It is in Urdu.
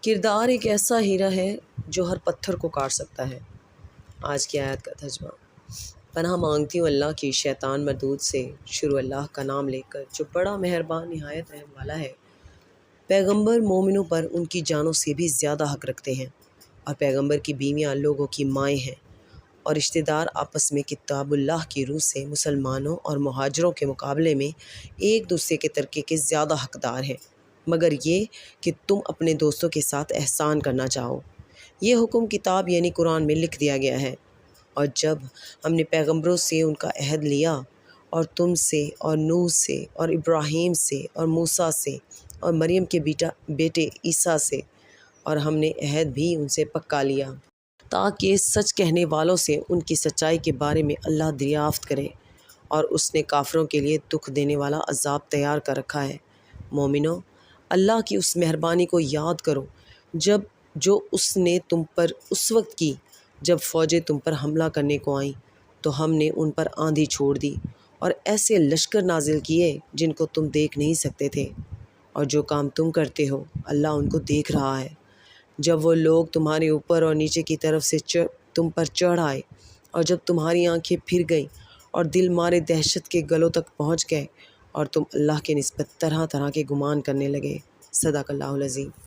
کردار ایک ایسا ہیرا ہے جو ہر پتھر کو کاٹ سکتا ہے۔ آج کی آیت کا ترجمہ۔ پناہ مانگتی ہوں اللہ کی شیطان مردود سے، شروع اللہ کا نام لے کر جو بڑا مہربان نہایت رحم والا ہے۔ پیغمبر مومنوں پر ان کی جانوں سے بھی زیادہ حق رکھتے ہیں، اور پیغمبر کی بیویاں لوگوں کی مائیں ہیں، اور رشتہ دار آپس میں کتاب اللہ کی روح سے مسلمانوں اور مہاجروں کے مقابلے میں ایک دوسرے کے ترکے کے زیادہ حقدار ہیں، مگر یہ کہ تم اپنے دوستوں کے ساتھ احسان کرنا چاہو۔ یہ حکم کتاب یعنی قرآن میں لکھ دیا گیا ہے، اور جب ہم نے پیغمبروں سے ان کا عہد لیا، اور تم سے اور نوح سے اور ابراہیم سے اور موسیٰ سے اور مریم کے بیٹے عیسیٰ سے، اور ہم نے عہد بھی ان سے پکا لیا تاکہ سچ کہنے والوں سے ان کی سچائی کے بارے میں اللہ دریافت کرے، اور اس نے کافروں کے لیے دکھ دینے والا عذاب تیار کر رکھا ہے۔ مومنو، اللہ کی اس مہربانی کو یاد کرو جو اس نے تم پر اس وقت کی جب فوجیں تم پر حملہ کرنے کو آئیں تو ہم نے ان پر آندھی چھوڑ دی اور ایسے لشکر نازل کیے جن کو تم دیکھ نہیں سکتے تھے، اور جو کام تم کرتے ہو اللہ ان کو دیکھ رہا ہے۔ جب وہ لوگ تمہارے اوپر اور نیچے کی طرف سے تم پر چڑھ آئے، اور جب تمہاری آنکھیں پھر گئیں اور دل مارے دہشت کے گلوں تک پہنچ گئے، اور تم اللہ کے نسبت طرح طرح کے گمان کرنے لگے۔ صدق اللہ العظیم۔